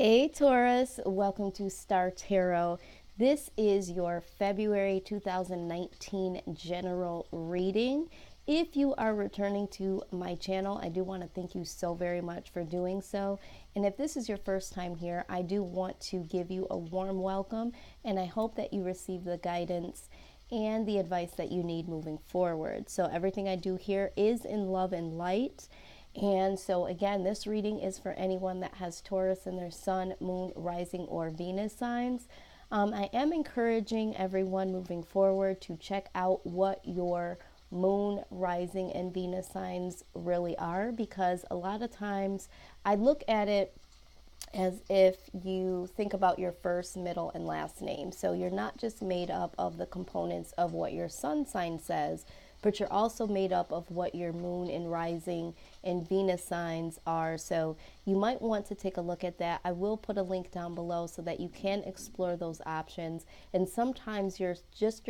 Hey Taurus, welcome to Star Tarot. This is your February 2019 general reading. If you are returning to my channel, I do want to thank you so very much for doing so. And if this is your first time here, I do want to give you a warm welcome, and I hope that you receive the guidance and the advice that you need moving forward. So everything I do here is in love and light. And so again, this reading is for anyone that has Taurus in their sun, moon, rising, or Venus signs. I am encouraging everyone moving forward to check out what your moon, rising, and Venus signs really are, because a lot of times I look at it as if you think about your first, middle, and last name. So you're not just made up of the components of what your sun sign says, but you're also made up of what your moon and rising and Venus signs are. So you might want to take a look at that. I will put a link down below so that you can explore those options. And sometimes your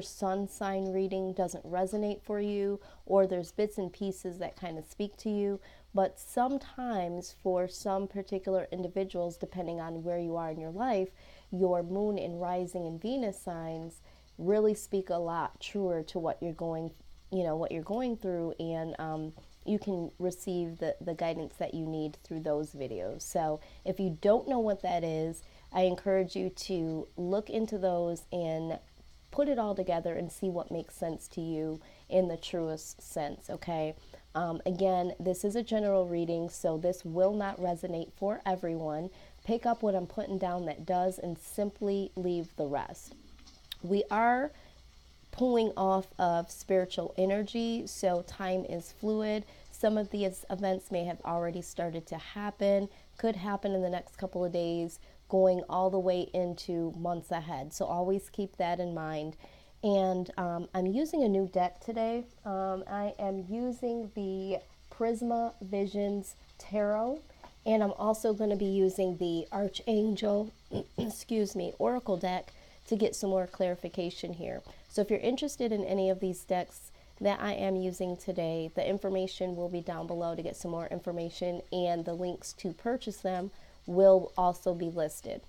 sun sign reading doesn't resonate for you, or there's bits and pieces that kind of speak to you. But sometimes for some particular individuals, depending on where you are in your life, your moon and rising and Venus signs really speak a lot truer to what you're going through, and you can receive the guidance that you need through those videos. So if you don't know what that is, I encourage you to look into those and put it all together and see what makes sense to you in the truest sense, okay? Again, this is a general reading, so this will not resonate for everyone. Pick up what I'm putting down that does and simply leave the rest. We are pulling off of spiritual energy, so time is fluid. Some of these events may have already started to happen, could happen in the next couple of days, going all the way into months ahead. So always keep that in mind. And I'm using a new deck today. I am using the Prisma Visions Tarot, and I'm also going to be using the Archangel, Oracle deck to get some more clarification here. So if you're interested in any of these decks that I am using today, the information will be down below to get some more information, and the links to purchase them will also be listed.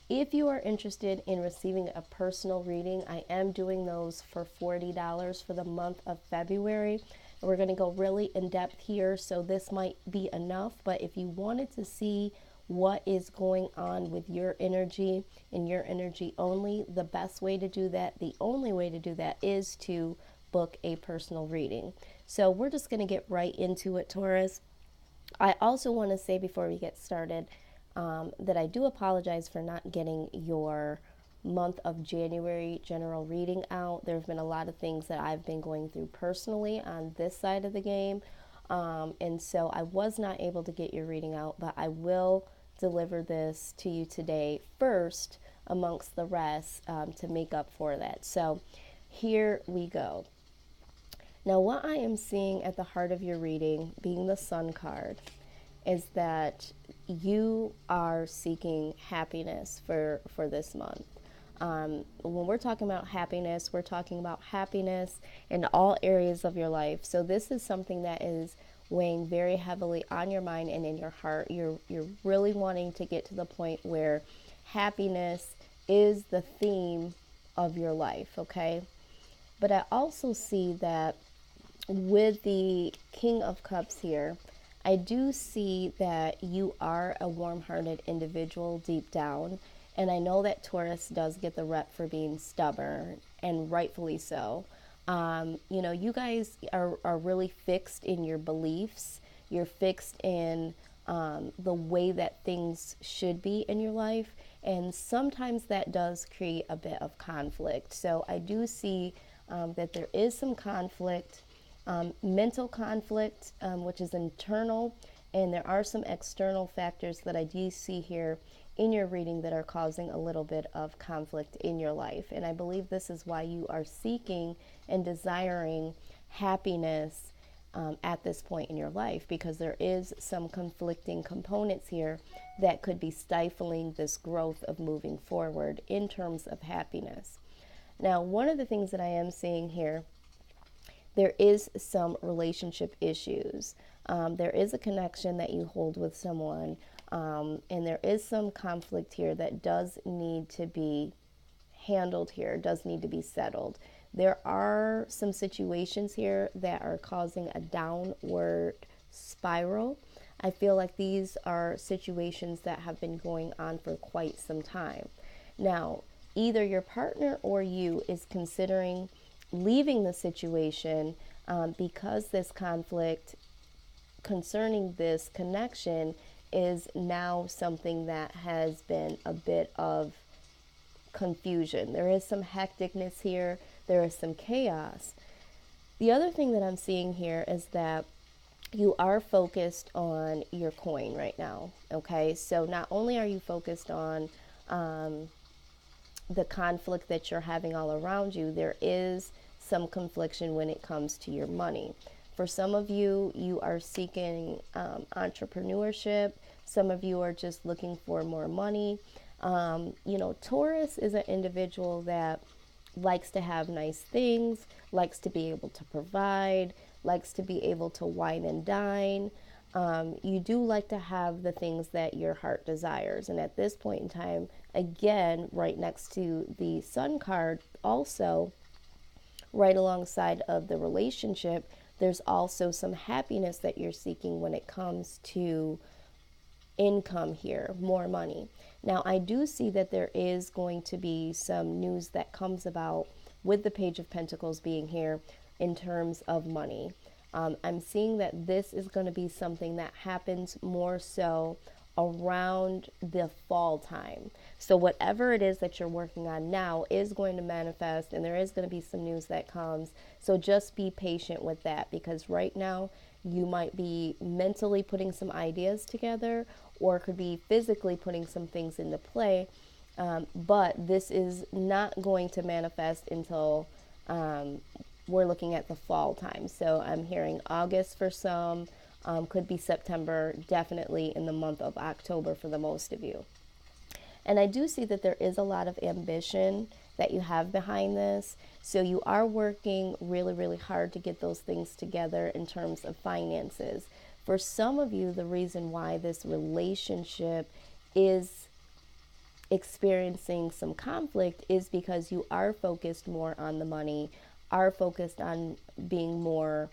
If you are interested in receiving a personal reading, I am doing those for $40 for the month of February. And we're going to go really in depth here, so this might be enough, but if you wanted to see what is going on with your energy and your energy only, the best way to do that, the only way to do that, is to book a personal reading. So we're just going to get right into it, Taurus. I also want to say before we get started that I do apologize for not getting your month of January general reading out. There have been a lot of things that I've been going through personally on this side of the game, and so I was not able to get your reading out, but I will deliver this to you today first amongst the rest, to make up for that. So here we go. Now, what I am seeing at the heart of your reading, being the Sun card, is that you are seeking happiness for this month. When we're talking about happiness, we're talking about happiness in all areas of your life. So this is something that is weighing very heavily on your mind and in your heart. You're really wanting to get to the point where happiness is the theme of your life, okay? But I also see that with the King of Cups here, I do see that you are a warm-hearted individual deep down. And I know that Taurus does get the rep for being stubborn, and rightfully so. You guys are really fixed in your beliefs. You're fixed in the way that things should be in your life. And sometimes that does create a bit of conflict. So I do see that there is some conflict, mental conflict, which is internal. And there are some external factors that I do see here in your reading that are causing a little bit of conflict in your life. And I believe this is why you are seeking and desiring happiness at this point in your life, because there is some conflicting components here that could be stifling this growth of moving forward in terms of happiness. Now, one of the things that I am seeing here there is some relationship issues. There is a connection that you hold with someone, and there is some conflict here that does need to be handled here, does need to be settled. There are some situations here that are causing a downward spiral. I feel like these are situations that have been going on for quite some time. Now, either your partner or you is considering leaving the situation because this conflict concerning this connection is now something that has been a bit of confusion. There is some hecticness here, there is some chaos. The other thing that I'm seeing here is that you are focused on your coin right now, okay? So not only are you focused on the conflict that you're having all around you, there is some confliction when it comes to your money. For some of you, you are seeking entrepreneurship. Some of you are just looking for more money. Taurus is an individual that likes to have nice things, likes to be able to provide, likes to be able to wine and dine. You do like to have the things that your heart desires. And at this point in time, again, right next to the Sun card, also right alongside of the relationship, there's also some happiness that you're seeking when it comes to income here, more money. Now, I do see that there is going to be some news that comes about with the Page of Pentacles being here in terms of money. I'm seeing that this is going to be something that happens more so around the fall time. So whatever it is that you're working on now is going to manifest, and there is going to be some news that comes. So just be patient with that, because right now you might be mentally putting some ideas together, or could be physically putting some things into play. But this is not going to manifest until we're looking at the fall time. So I'm hearing August for some, could be September, definitely in the month of October for the most of you. And I do see that there is a lot of ambition that you have behind this. So you are working really, really hard to get those things together in terms of finances. For some of you, the reason why this relationship is experiencing some conflict is because you are focused more on the money, are focused on being more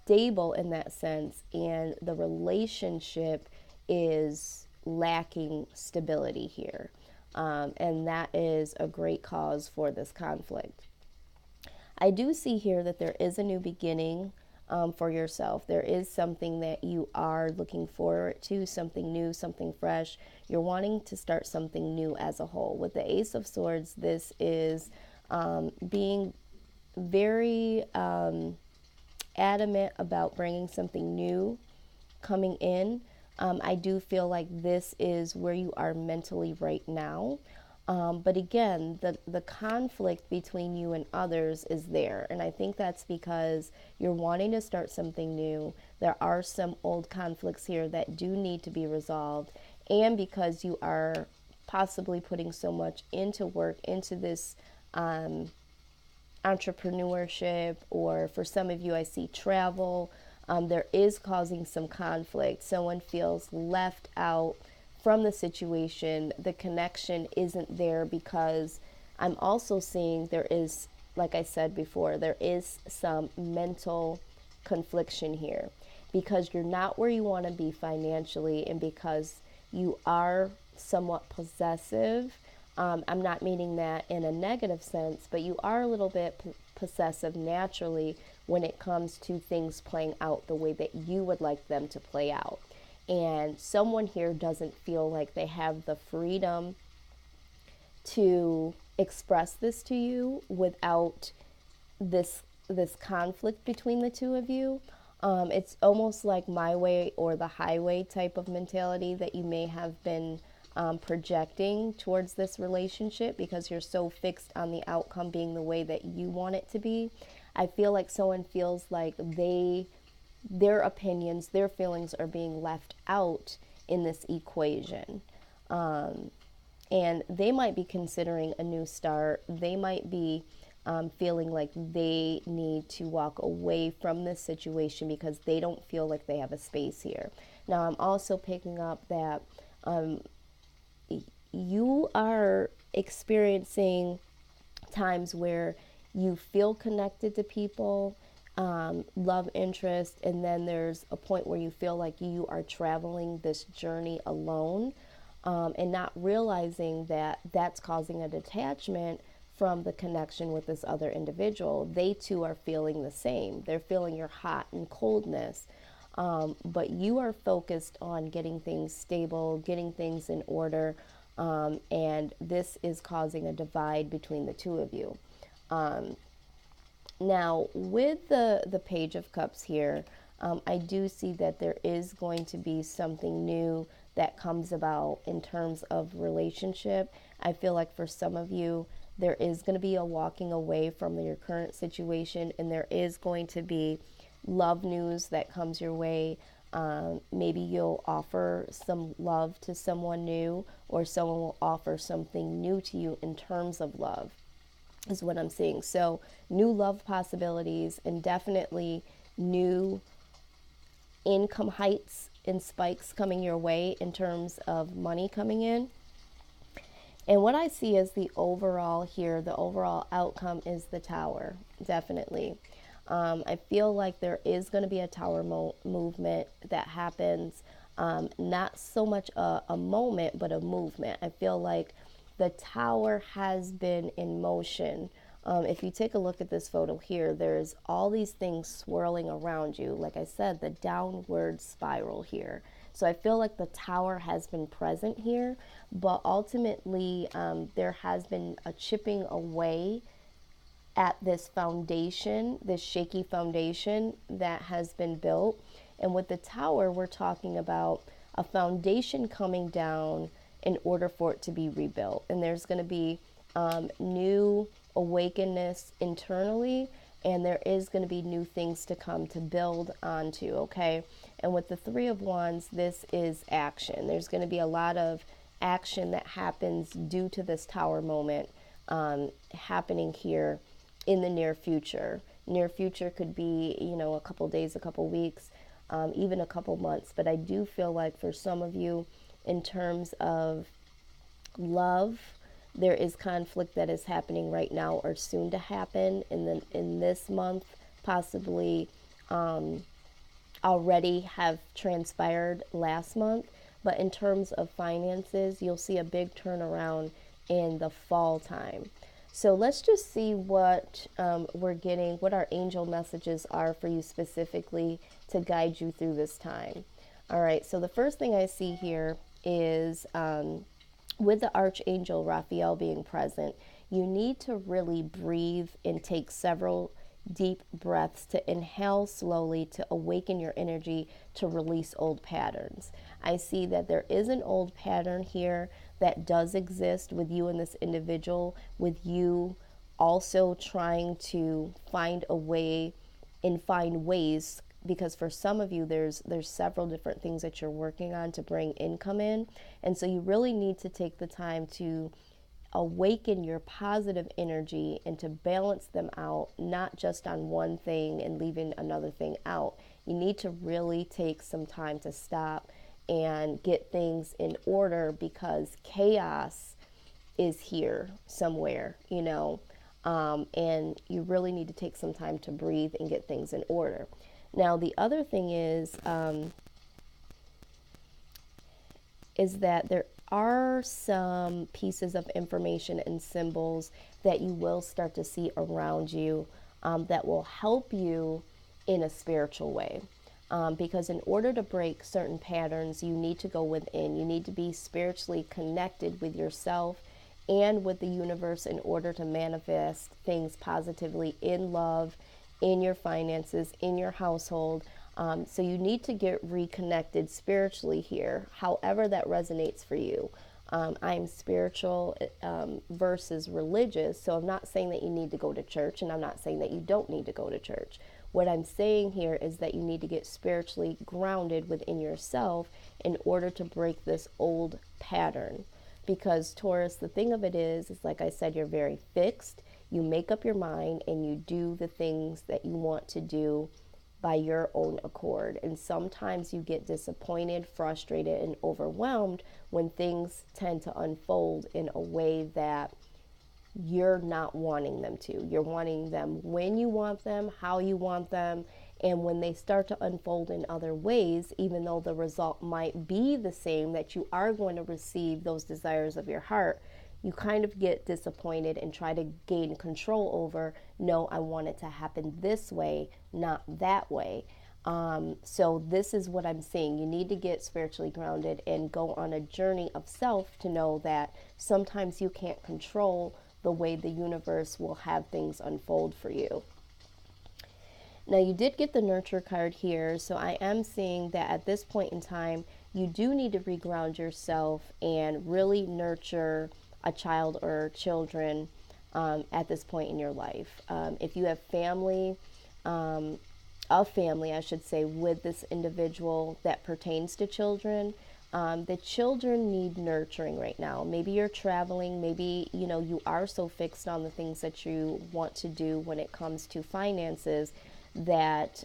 stable in that sense, and the relationship is lacking stability here. And that is a great cause for this conflict. I do see here that there is a new beginning for yourself. There is something that you are looking forward to, something new, something fresh. You're wanting to start something new as a whole. With the Ace of Swords, this is being very adamant about bringing something new coming in. I do feel like this is where you are mentally right now. But again, the conflict between you and others is there. And I think that's because you're wanting to start something new. There are some old conflicts here that do need to be resolved. And because you are possibly putting so much into work, into this entrepreneurship, or for some of you, I see travel. There is causing some conflict. Someone feels left out from the situation. The connection isn't there because I'm also seeing there is, like I said before, there is some mental confliction here because you're not where you want to be financially, and because you are somewhat possessive. I'm not meaning that in a negative sense, but you are a little bit possessive naturally when it comes to things playing out the way that you would like them to play out. And someone here doesn't feel like they have the freedom to express this to you without this conflict between the two of you. It's almost like my way or the highway type of mentality that you may have been projecting towards this relationship because you're so fixed on the outcome being the way that you want it to be. I feel like someone feels like their opinions, their feelings are being left out in this equation. And they might be considering a new start. They might be feeling like they need to walk away from this situation because they don't feel like they have a space here. Now, I'm also picking up that you are experiencing times where you feel connected to people, love interest, and then there's a point where you feel like you are traveling this journey alone, and not realizing that that's causing a detachment from the connection with this other individual. They too are feeling the same. They're feeling your hot and coldness. But you are focused on getting things stable, getting things in order, and this is causing a divide between the two of you. Now, with the Page of Cups here, I do see that there is going to be something new that comes about in terms of relationship. I feel like for some of you, there is going to be a walking away from your current situation, and there is going to be love news that comes your way. Maybe you'll offer some love to someone new, or someone will offer something new to you in terms of love, is what I'm seeing. So new love possibilities, and definitely new income heights and spikes coming your way in terms of money coming in. And what I see as the overall here, the overall outcome is the Tower, definitely. I feel like there is going to be a Tower movement that happens, not so much a moment, but a movement. I feel like the Tower has been in motion. If you take a look at this photo here, there's all these things swirling around you. Like I said, the downward spiral here. So I feel like the Tower has been present here, but ultimately there has been a chipping away at this foundation, this shaky foundation that has been built. And with the Tower, we're talking about a foundation coming down in order for it to be rebuilt. And there's going to be new awakeness internally, and there is going to be new things to come to build onto, okay? And with the Three of Wands, this is action. There's going to be a lot of action that happens due to this Tower moment happening here in the near future. Near future could be, a couple days, a couple weeks, even a couple months. But I do feel like for some of you, in terms of love, there is conflict that is happening right now or soon to happen in this month, possibly already have transpired last month. But in terms of finances, you'll see a big turnaround in the fall time. So let's just see what we're getting, what our angel messages are for you specifically to guide you through this time. All right, so the first thing I see here is with the Archangel Raphael being present, you need to really breathe and take several deep breaths to inhale slowly to awaken your energy to release old patterns. I see that there is an old pattern here that does exist with you and this individual, with you also trying to find a way and find ways, because for some of you there's several different things that you're working on to bring income in, and so you really need to take the time to awaken your positive energy and to balance them out, not just on one thing and leaving another thing out. You need to really take some time to stop and get things in order, because chaos is here somewhere, and you really need to take some time to breathe and get things in order. Now, the other thing is that there are some pieces of information and symbols that you will start to see around you that will help you in a spiritual way. Because in order to break certain patterns, you need to go within. You need to be spiritually connected with yourself and with the universe in order to manifest things positively in love, in your finances, in your household. So you need to get reconnected spiritually here, however that resonates for you. I'm spiritual versus religious, so I'm not saying that you need to go to church, and I'm not saying that you don't need to go to church. What I'm saying here is that you need to get spiritually grounded within yourself in order to break this old pattern. Because Taurus, the thing of it is like I said, you're very fixed. You make up your mind and you do the things that you want to do by your own accord. And sometimes you get disappointed, frustrated, and overwhelmed when things tend to unfold in a way that you're not wanting them to. You're wanting them when you want them, how you want them, and when they start to unfold in other ways, even though the result might be the same, that you are going to receive those desires of your heart, you kind of get disappointed and try to gain control over, no, I want it to happen this way, not that way. So this is what I'm seeing. You need to get spiritually grounded and go on a journey of self to know that sometimes you can't control the way the universe will have things unfold for you. Now, you did get the nurture card here, so I am seeing that at this point in time, you do need to reground yourself and really nurture a child or children at this point in your life. If you have family, a family, I should say, with this individual that pertains to children, the children need nurturing right now. Maybe you're traveling, maybe you are so fixed on the things that you want to do when it comes to finances that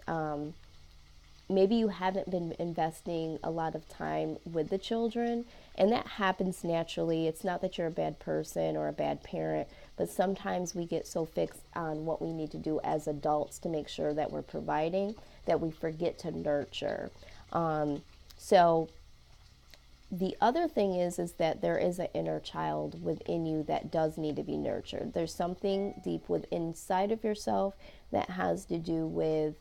maybe you haven't been investing a lot of time with the children, and that happens naturally. It's not that you're a bad person or a bad parent, but sometimes we get so fixed on what we need to do as adults to make sure that we're providing that we forget to nurture. So the other thing is that there is an inner child within you that does need to be nurtured. There's something deep within inside of yourself that has to do with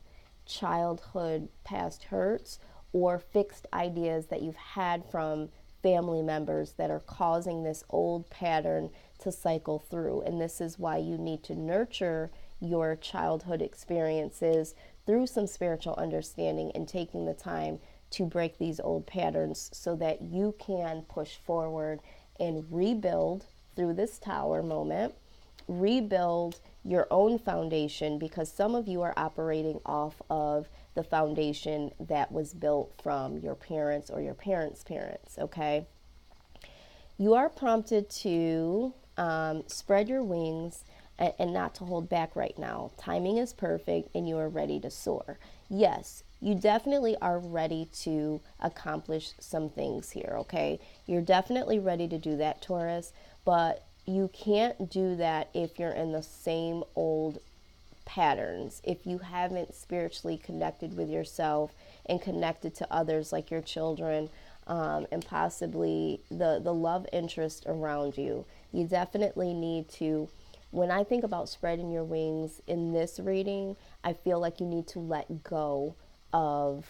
childhood past hurts or fixed ideas that you've had from family members that are causing this old pattern to cycle through. And this is why you need to nurture your childhood experiences through some spiritual understanding and taking the time to break these old patterns so that you can push forward and rebuild through this tower moment, rebuild your own foundation, because some of you are operating off of the foundation that was built from your parents or your parents' parents, okay? You are prompted to spread your wings and not to hold back right now. Timing is perfect and you are ready to soar. Yes, you definitely are ready to accomplish some things here, okay? You're definitely ready to do that, Taurus, but you can't do that if you're in the same old patterns, if you haven't spiritually connected with yourself and connected to others like your children, and possibly the love interest around you. You definitely need to, when I think about spreading your wings in this reading, I feel like you need to let go of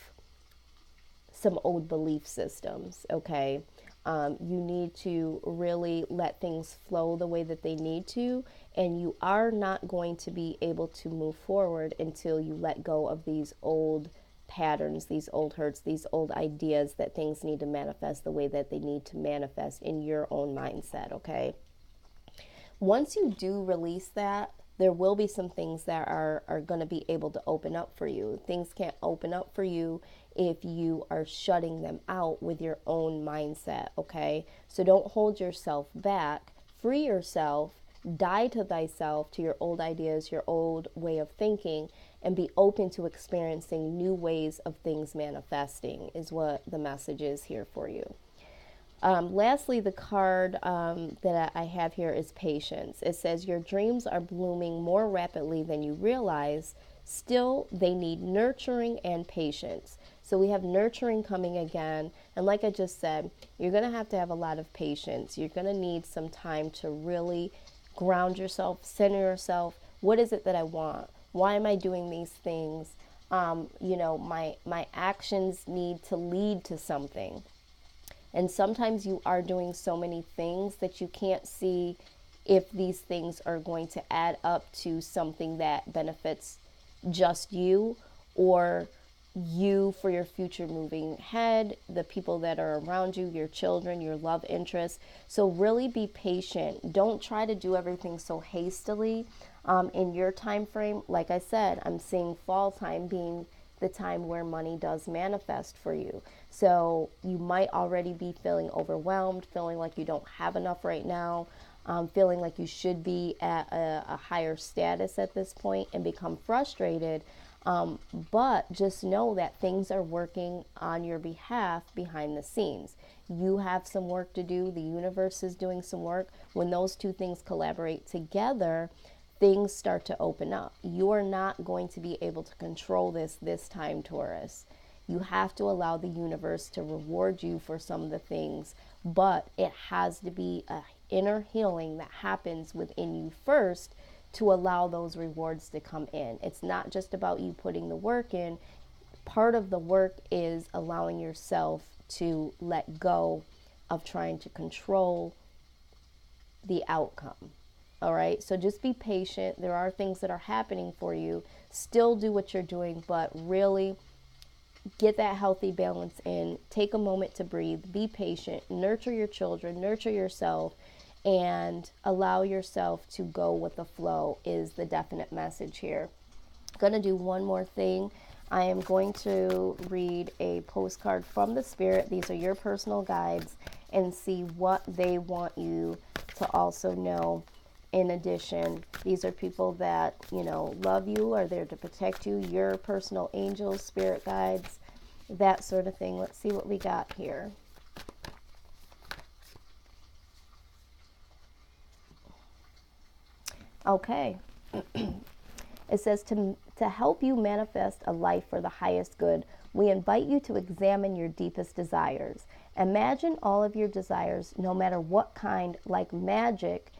some old belief systems, okay? You need to really let things flow the way that they need to, and you are not going to be able to move forward until you let go of these old patterns, these old hurts, these old ideas that things need to manifest the way that they need to manifest in your own mindset, okay? Once you do release that, there will be some things that are going to be able to open up for you. Things can't open up for you if you are shutting them out with your own mindset, okay? So don't hold yourself back. Free yourself. Die to thyself, to your old ideas, your old way of thinking, and be open to experiencing new ways of things manifesting is what the message is here for you. Lastly, the card that I have here is patience. It says your dreams are blooming more rapidly than you realize. Still, they need nurturing and patience. So we have nurturing coming again. And like I just said, you're going to have a lot of patience. You're going to need some time to really ground yourself, center yourself. What is it that I want? Why am I doing these things? My actions need to lead to something. And sometimes you are doing so many things that you can't see if these things are going to add up to something that benefits just you or you for your future moving ahead, the people that are around you, your children, your love interests. So really be patient. Don't try to do everything so hastily in your time frame. Like I said, I'm seeing fall time being the time where money does manifest for you. So you might already be feeling overwhelmed, feeling like you don't have enough right now. feeling like you should be at a higher status at this point and become frustrated. But just know that things are working on your behalf behind the scenes. You have some work to do. The universe is doing some work. When those two things collaborate together, things start to open up. You are not going to be able to control this time, Taurus. You have to allow the universe to reward you for some of the things, but it has to be an inner healing that happens within you first to allow those rewards to come in. It's not just about you putting the work in. Part of the work is allowing yourself to let go of trying to control the outcome. All right, so just be patient. There are things that are happening for you. Still do what you're doing, but really get that healthy balance in. Take a moment to breathe. Be patient. Nurture your children. Nurture yourself. And allow yourself to go with the flow is the definite message here. I'm going to do one more thing. I am going to read a postcard from the Spirit. These are your personal guides, and see what they want you to also know. In addition, these are people that, love you, are there to protect you, your personal angels, spirit guides, that sort of thing. Let's see what we got here. Okay. It says to help you manifest a life for the highest good, we invite you to examine your deepest desires. Imagine all of your desires, no matter what kind, like magic,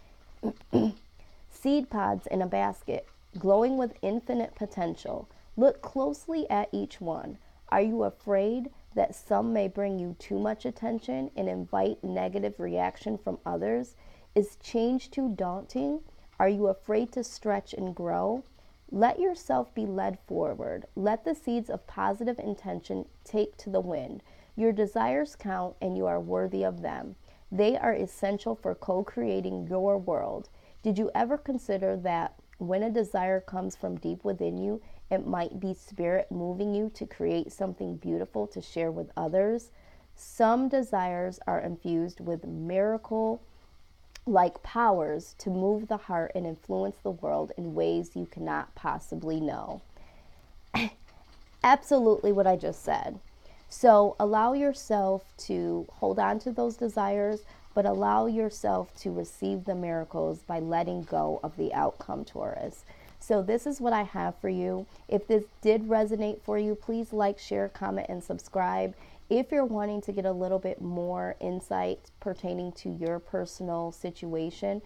seed pods in a basket, glowing with infinite potential. Look closely at each one. Are you afraid that some may bring you too much attention and invite negative reaction from others? Is change too daunting? Are you afraid to stretch and grow? Let yourself be led forward. Let the seeds of positive intention take to the wind. Your desires count, and you are worthy of them. They are essential for co-creating your world. Did you ever consider that when a desire comes from deep within you, it might be spirit moving you to create something beautiful to share with others? Some desires are infused with miracle like powers to move the heart and influence the world in ways you cannot possibly know. Absolutely what I just said. So allow yourself to hold on to those desires, but allow yourself to receive the miracles by letting go of the outcome, Taurus. So this is what I have for you. If this did resonate for you, please like, share, comment, and subscribe. If you're wanting to get a little bit more insight pertaining to your personal situation,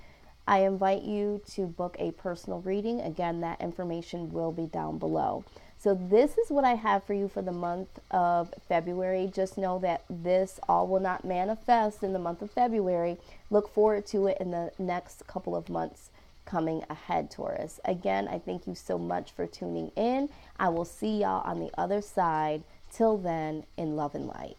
I invite you to book a personal reading. Again, that information will be down below. So this is what I have for you for the month of February. Just know that this all will not manifest in the month of February. Look forward to it in the next couple of months coming ahead, Taurus. Again, I thank you so much for tuning in. I will see y'all on the other side. Till then, in love and light.